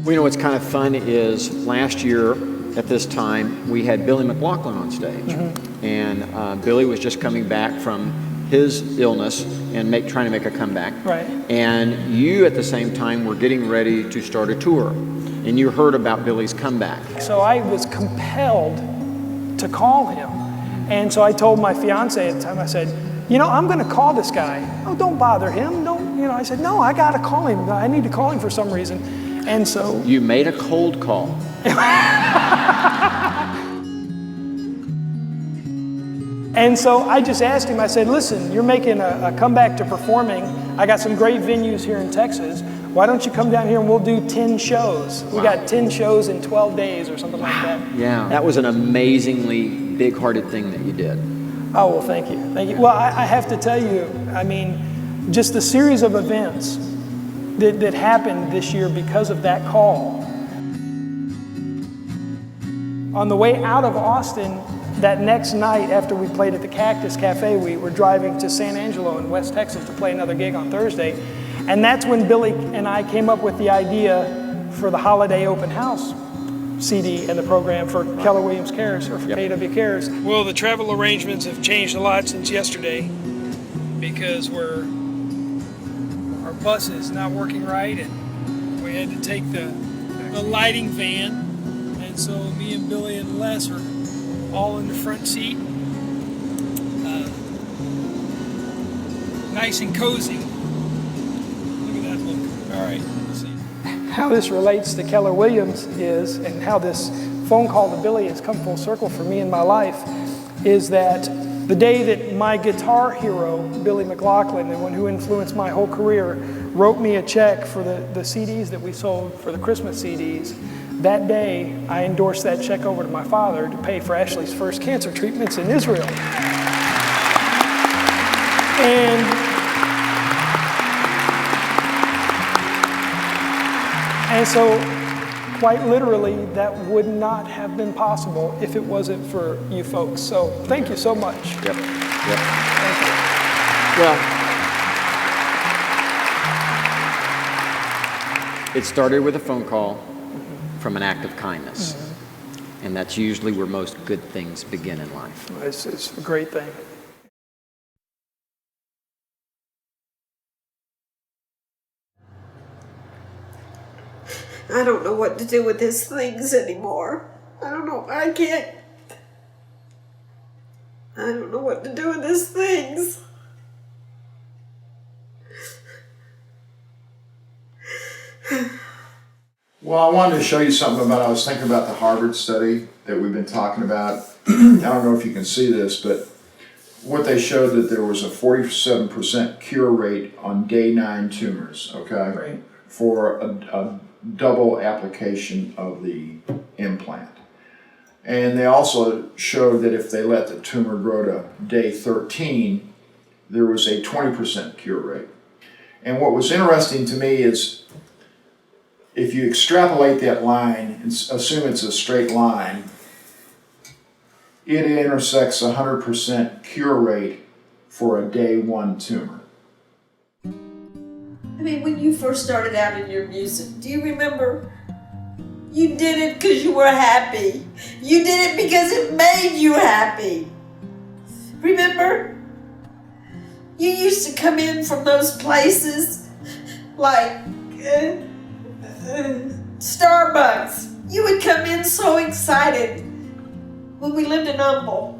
Speaker 15: Well, you know what's kind of fun is last year at this time we had Billy McLaughlin on stage, mm-hmm. and Billy was just coming back from his illness and trying to make a comeback.
Speaker 7: Right.
Speaker 15: And you at the same time were getting ready to start a tour, and you heard about Billy's comeback.
Speaker 7: So I was compelled to call him, and so I told my fiance at the time, I said, you know, I'm going to call this guy. Oh, don't bother him. I said, no, I got to call him. I need to call him for some reason. And so
Speaker 15: you made a cold call.
Speaker 7: And so I just asked him, I said, listen, you're making a comeback to performing. I got some great venues here in Texas. Why don't you come down here and we'll do 10 shows. We got 10 shows in 12 days or something like that.
Speaker 15: Yeah, that was an amazingly big-hearted thing that you did.
Speaker 7: Oh, well, thank you. Thank you. Well, I have to tell you, I mean, just the series of events that happened this year because of that call. On the way out of Austin, that next night after we played at the Cactus Cafe, we were driving to San Angelo in West Texas to play another gig on Thursday. And that's when Billy and I came up with the idea for the Holiday Open House CD and the program for Keller Williams Cares, or for KW Cares. Well, the travel arrangements have changed a lot since yesterday because we're bus is not working right, and we had to take the lighting van, and so me and Billy and Les are all in the front seat. Nice and cozy. Look at that look. All right, let's see. How this relates to Keller Williams is, and how this phone call to Billy has come full circle for me in my life, is that the day that my guitar hero, Billy McLaughlin, the one who influenced my whole career, wrote me a check for the CDs that we sold for the Christmas CDs, that day I endorsed that check over to my father to pay for Ashley's first cancer treatments in Israel. And so, quite literally, that would not have been possible if it wasn't for you folks. So, thank you so much.
Speaker 15: Yep.
Speaker 7: Thank you.
Speaker 15: Well, it started with a phone call from an act of kindness. And that's usually where most good things begin in life.
Speaker 7: It's a great thing.
Speaker 1: I don't know what to do with his things anymore. I don't know. I don't know what to do with his things.
Speaker 10: Well, I wanted to show you something about, I was thinking about the Harvard study that we've been talking about. I don't know if you can see this, but what they showed that there was a 47% cure rate on day 9 tumors, okay?
Speaker 7: Right.
Speaker 10: For a double application of the implant. And they also showed that if they let the tumor grow to day 13, there was a 20% cure rate. And what was interesting to me is if you extrapolate that line and assume it's a straight line, it intersects 100% cure rate for a day 1 tumor.
Speaker 1: I mean, when you first started out in your music, do you remember? You did it because you were happy. You did it because it made you happy. Remember? You used to come in from those places like Starbucks. You would come in so excited when we lived in Humble.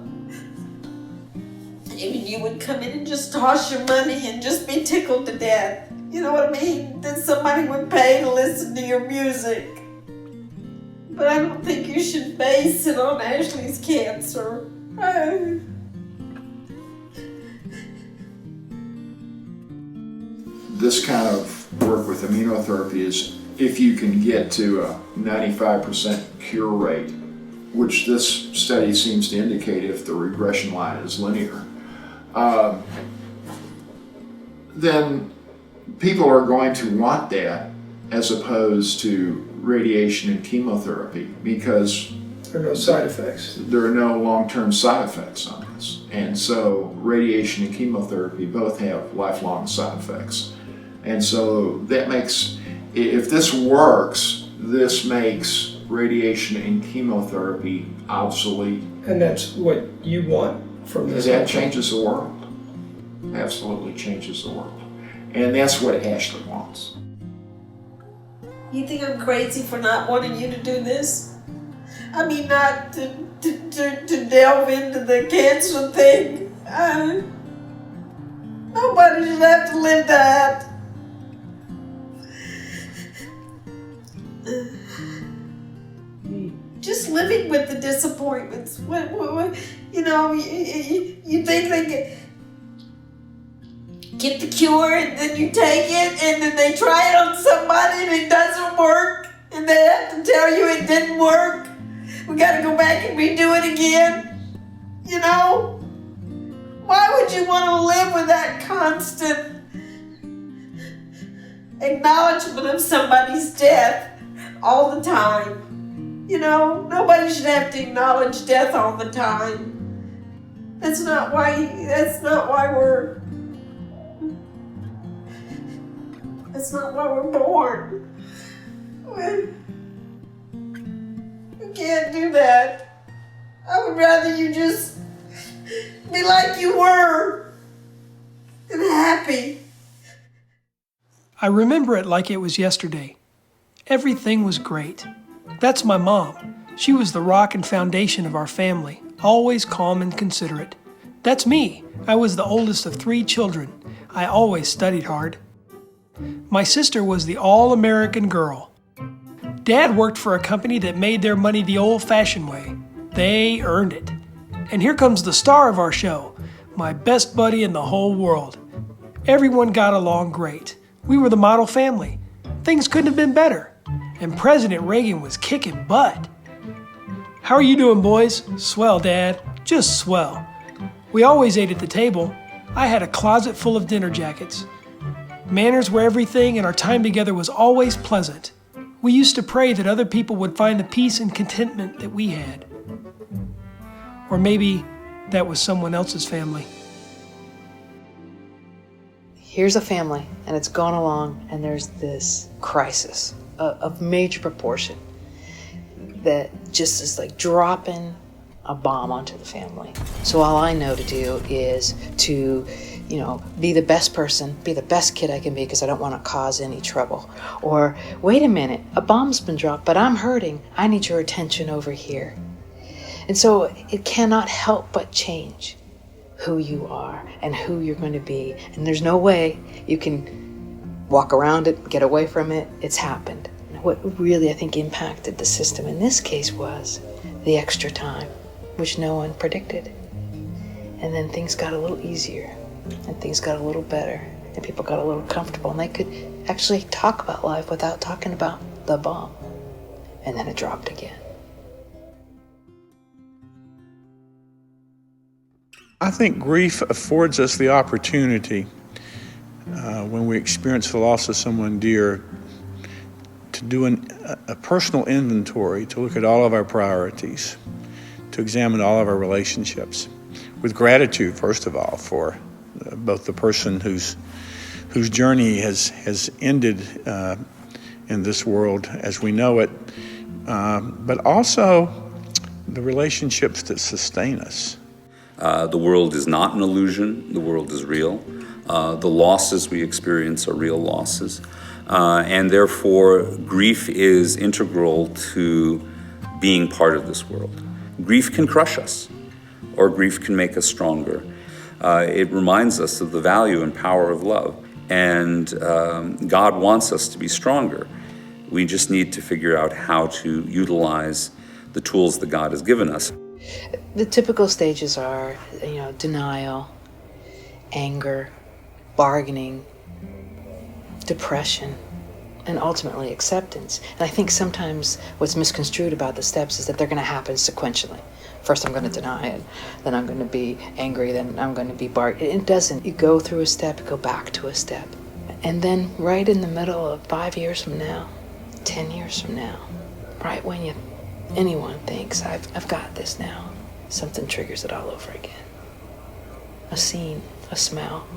Speaker 1: And you would come in and just toss your money and just be tickled to death. You know what I mean? That somebody would pay to listen to your music. But I don't think you should base it on Ashley's cancer.
Speaker 10: This kind of work with immunotherapy is if you can get to a 95% cure rate, which this study seems to indicate if the regression line is linear, then people are going to want that as opposed to radiation and chemotherapy because
Speaker 7: there are no side effects.
Speaker 10: There are no long-term side effects on this. And so radiation and chemotherapy both have lifelong side effects. And so that makes, if this works, this makes radiation and chemotherapy obsolete.
Speaker 7: And that's what you want from this.
Speaker 10: That changes the world. Absolutely changes the world. And that's what Ashley wants.
Speaker 1: You think I'm crazy for not wanting you to do this? I mean, not to delve into the cancer thing. Nobody should have to live that. Just living with the disappointments. You know, you think they get the cure and then you take it and then they try it on somebody and it doesn't work and they have to tell you it didn't work. We gotta go back and redo it again. You know? Why would you want to live with that constant acknowledgement of somebody's death all the time? You know, nobody should have to acknowledge death all the time. That's not why we're born. You can't do that. I would rather you just be like you were and happy.
Speaker 7: I remember it like it was yesterday. Everything was great. That's my mom. She was the rock and foundation of our family, always calm and considerate. That's me. I was the oldest of 3 children. I always studied hard. My sister was the all-American girl. Dad worked for a company that made their money the old-fashioned way. They earned it. And here comes the star of our show, my best buddy in the whole world. Everyone got along great. We were the model family. Things couldn't have been better. And President Reagan was kicking butt. How are you doing, boys? Swell, Dad. Just swell. We always ate at the table. I had a closet full of dinner jackets. Manners were everything, and our time together was always pleasant. We used to pray that other people would find the peace and contentment that we had. Or maybe that was someone else's family.
Speaker 8: Here's a family, and it's gone along, and there's this crisis of major proportion that just is like dropping a bomb onto the family. So all I know to do is to, be the best person, be the best kid I can be because I don't want to cause any trouble. Or, wait a minute, a bomb's been dropped, but I'm hurting. I need your attention over here. And so it cannot help but change who you are and who you're going to be. And there's no way you can walk around it, get away from it. It's happened. And what really, I think, impacted the system in this case was the extra time, which no one predicted. And then things got a little easier, and things got a little better, and people got a little comfortable, and they could actually talk about life without talking about the bomb. And then it dropped again.
Speaker 16: I think grief affords us the opportunity, when we experience the loss of someone dear, to do a personal inventory, to look at all of our priorities, to examine all of our relationships, with gratitude, first of all, for both the person whose journey has ended in this world as we know it, but also the relationships that sustain us.
Speaker 18: The world is not an illusion. The world is real. The losses we experience are real losses. And therefore, grief is integral to being part of this world. Grief can crush us, or grief can make us stronger. It reminds us of the value and power of love. And God wants us to be stronger. We just need to figure out how to utilize the tools that God has given us.
Speaker 8: The typical stages are, denial, anger, bargaining, depression, and ultimately acceptance. And I think sometimes what's misconstrued about the steps is that they're going to happen sequentially. First I'm going to deny it, then I'm going to be angry, then I'm going to be bargaining. It doesn't. You go through a step, you go back to a step. And then right in the middle of 5 years from now, 10 years from now, right when anyone thinks, I've got this now, something triggers it all over again. A scene, a smell,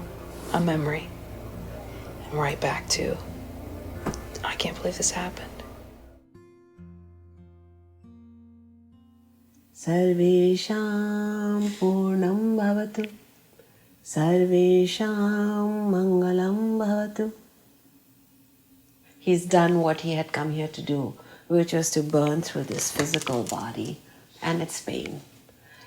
Speaker 8: a memory, and right back to, I can't believe this happened.
Speaker 19: Sarvesham Purnam Bhavatu Sarvesham Mangalam Bhavatu. He's done what he had come here to do, which was to burn through this physical body and its pain.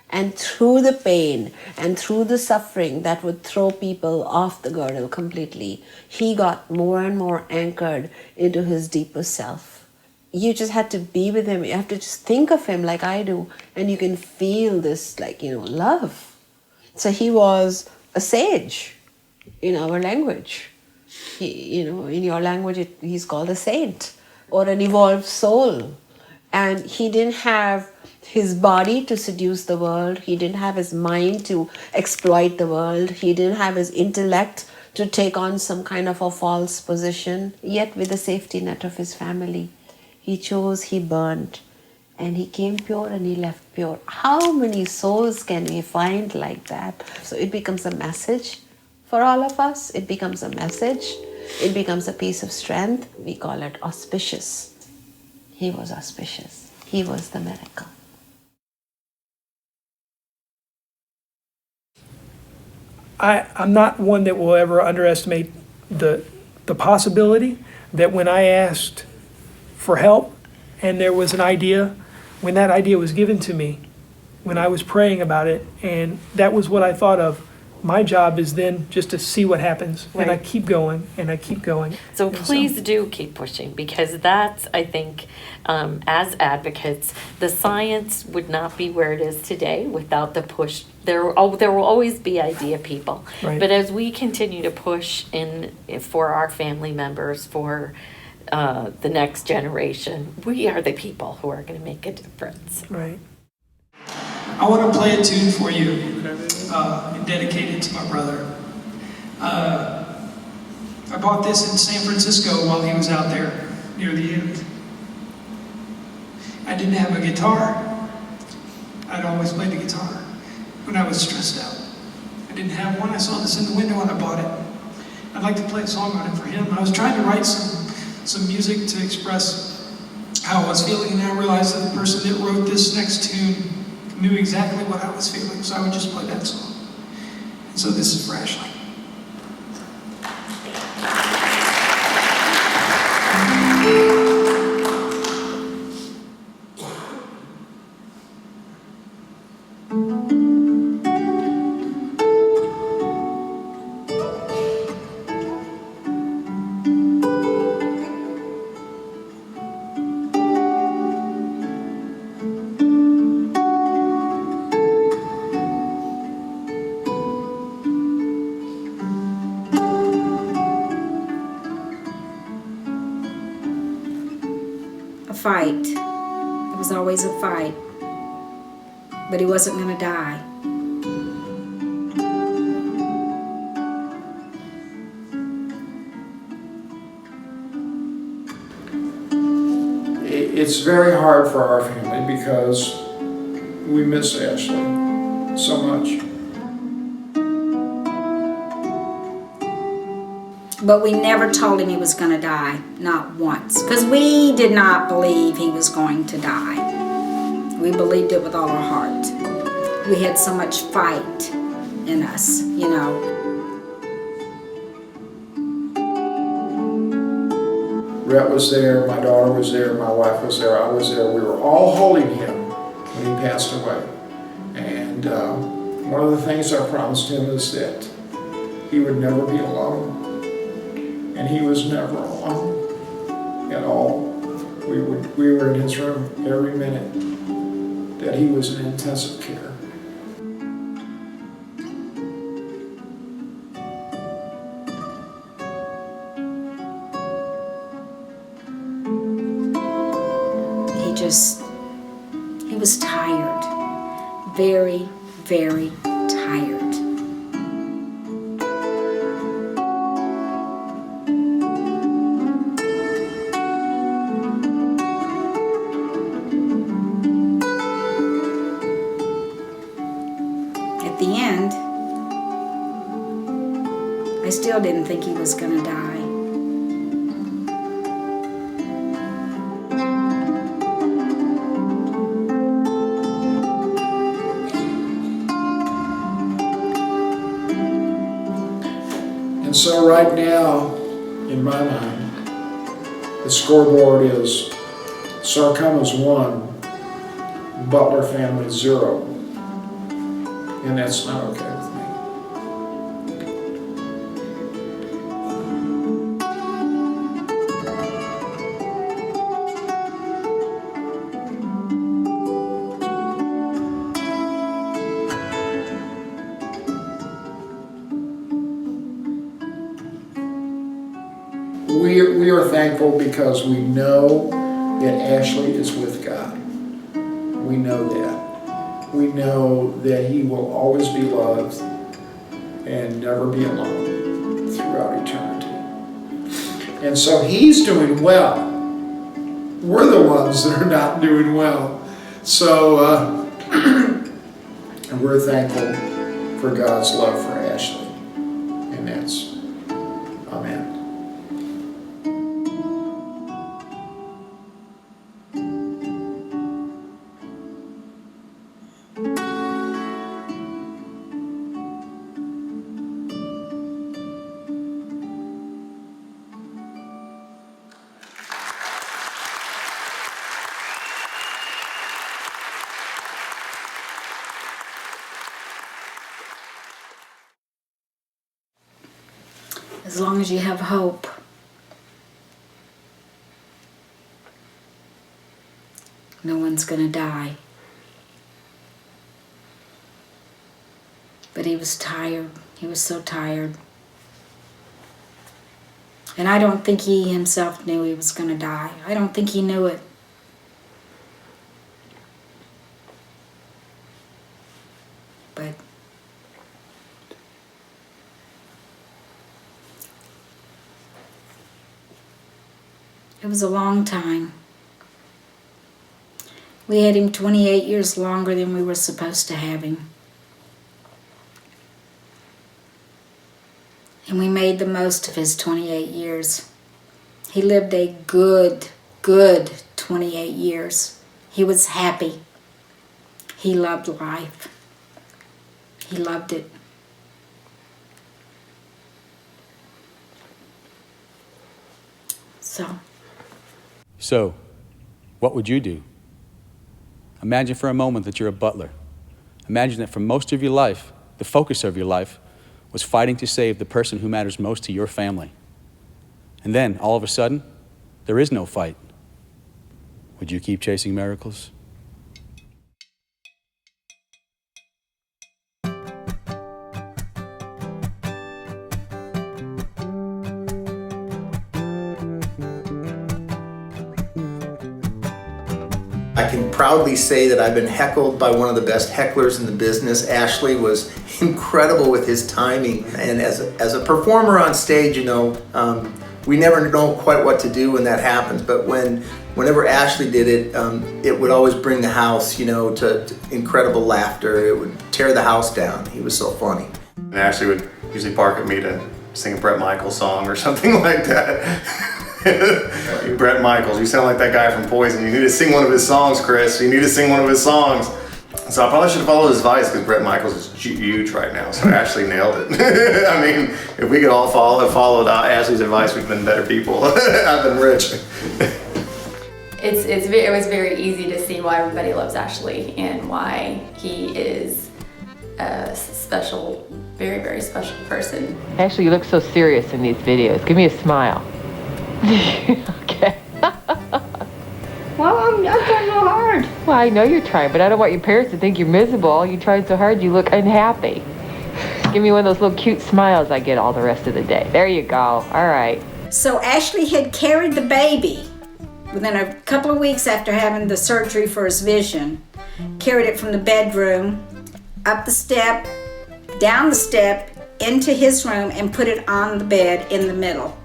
Speaker 19: And through the pain and through the suffering that would throw people off the girdle completely, he got more and more anchored into his deeper self. You just had to be with him. You have to just think of him like I do, and you can feel this, love. So he was a sage in our language. In your language, he's called a saint or an evolved soul. And he didn't have his body to seduce the world. He didn't have his mind to exploit the world. He didn't have his intellect to take on some kind of a false position. Yet with the safety net of his family, he chose, he burned, and he came pure and he left pure. How many souls can we find like that? So it becomes a message for all of us. It becomes a message. It becomes a piece of strength. We call it auspicious. He was auspicious. He was the miracle.
Speaker 7: I'm not one that will ever underestimate the the possibility that when I asked for help and there was an idea, when that idea was given to me, when I was praying about it, and that was what I thought of, my job is then just to see what happens. And I
Speaker 14: Right.
Speaker 7: keep going and I keep going.
Speaker 14: So
Speaker 7: And
Speaker 14: please do keep pushing, because that's, I think, as advocates, the science would not be where it is today without the push. There will always be idea people.
Speaker 7: Right.
Speaker 14: But as we continue to push in for our family members, for the next generation, we are the people who are going to make a difference.
Speaker 7: Right.
Speaker 5: I want to play a tune for you and dedicate it to my brother. I bought this in San Francisco while he was out there near the end. I didn't have a guitar. I'd always played the guitar when I was stressed out. I didn't have one. I saw this in the window and I bought it. I'd like to play a song on it for him. I was trying to write some music to express how I was feeling, and I realized that the person that wrote this next tune knew exactly what I was feeling, so I would just play that song. And so this is for Ashley.
Speaker 11: Fight. It was always a fight. But he wasn't going to die.
Speaker 2: It's very hard for our family because we miss Ashley so much.
Speaker 11: But we never told him he was going to die, not once. Because we did not believe he was going to die. We believed it with all our heart. We had so much fight in us, you know.
Speaker 2: Rhett was there, my daughter was there, my wife was there, I was there. We were all holding him when he passed away. And one of the things I promised him is that he would never be alone. And he was never alone at all. We were in his room every minute that he was in intensive care.
Speaker 11: He was tired. Very, very tired. At the end, I still didn't think he was going to die.
Speaker 2: And so right now, in my mind, the scoreboard is sarcoma's 1, Butler family 0. And that's not okay with me. We are thankful because we know that Ashley is with God. We know that. We know that he will always be loved and never be alone throughout eternity. And so he's doing well. We're the ones that are not doing well. So and we're thankful for God's love for Ashley. And that's, amen.
Speaker 11: As long as you have hope. No one's gonna die. But he was tired. He was so tired. And I don't think he himself knew he was gonna die. I don't think he knew it. But it was a long time. We had him 28 years longer than we were supposed to have him. And we made the most of his 28 years. He lived a good 28 years. He was happy. He loved life. He loved it.
Speaker 12: So, what would you do? Imagine for a moment that you're a butler. Imagine that for most of your life, the focus of your life was fighting to save the person who matters most to your family. And then, all of a sudden, there is no fight. Would you keep chasing miracles?
Speaker 20: I can proudly say that I've been heckled by one of the best hecklers in the business. Ashley was incredible with his timing. And as a performer on stage, you know, we never know quite what to do when that happens. But whenever Ashley did it, it would always bring the house, you know, to incredible laughter. It would tear the house down. He was so funny.
Speaker 21: And Ashley would usually bark at me to sing a Bret Michaels song or something like that. Bret Michaels, you sound like that guy from Poison. You need to sing one of his songs, Chris. You need to sing one of his songs. So I probably should have followed his advice because Bret Michaels is huge right now. So Ashley nailed it. I mean, if we could all followed Ashley's advice, we've been better people. I've been rich.
Speaker 6: It was very easy to see why everybody loves Ashley and why he is a special, very, very special person.
Speaker 22: Actually, you look so serious in these videos. Give me a smile. Okay.
Speaker 13: Well, I'm trying so hard.
Speaker 22: Well, I know you're trying, but I don't want your parents to think you're miserable. You tried so hard, you look unhappy. Give me one of those little cute smiles I get all the rest of the day. There you go. All right.
Speaker 11: So Ashley had carried the baby within a couple of weeks after having the surgery for his vision. Carried it from the bedroom, up the step, down the step, into his room, and put it on the bed in the middle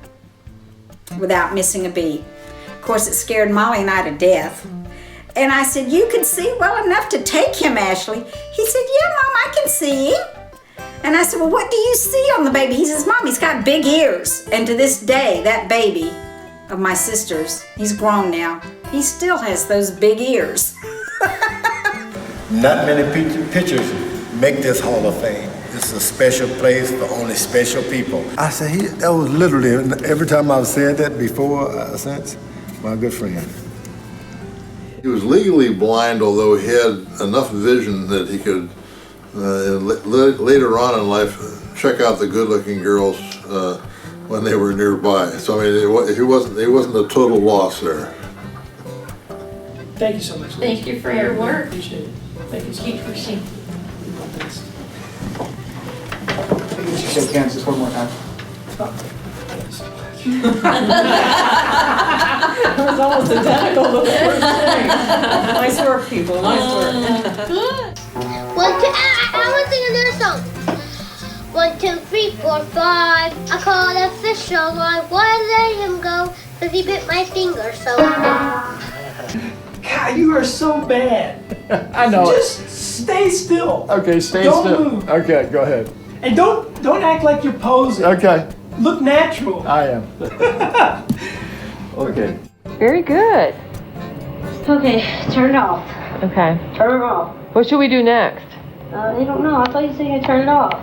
Speaker 11: without missing a beat. Of course, it scared Molly and I to death. And I said, "You can see well enough to take him, Ashley." He said, "Yeah, Mom, I can see him." And I said, "Well, what do you see on the baby?" He says, "Mom, he's got big ears." And to this day, that baby of my sister's, he's grown now, he still has those big ears.
Speaker 25: Not many pictures make this Hall of Fame. This is a special place for only special people. I said, that was literally, every time I've said that before, since, my good friend.
Speaker 26: He was legally blind, although he had enough vision that he could, later on in life, check out the good-looking girls when they were nearby. So I mean, he wasn't a total loss there.
Speaker 7: Thank you so much.
Speaker 14: Thank you for your work.
Speaker 7: Appreciate it. Thank you.
Speaker 14: Keep pushing.
Speaker 27: Shake hands just one more time.
Speaker 14: It was almost identical to the first thing. Nice work, people. Nice work.
Speaker 28: 1, 2, I want to sing another song. 1, 2, 3, 4, 5. I caught a fish on line. Why let him go? Because he bit my finger so hard.
Speaker 7: God, you are so bad.
Speaker 2: I know.
Speaker 7: Just stay still.
Speaker 2: Okay, stay
Speaker 7: Don't
Speaker 2: still.
Speaker 7: move.
Speaker 2: Okay, go ahead.
Speaker 7: And don't act like you're posing.
Speaker 2: Okay.
Speaker 7: Look natural.
Speaker 2: I am. Okay.
Speaker 22: Very good.
Speaker 13: Okay, turn it off.
Speaker 22: Okay.
Speaker 13: Turn it off.
Speaker 22: What should we do next?
Speaker 13: I don't know. I thought you said you had to turn it off.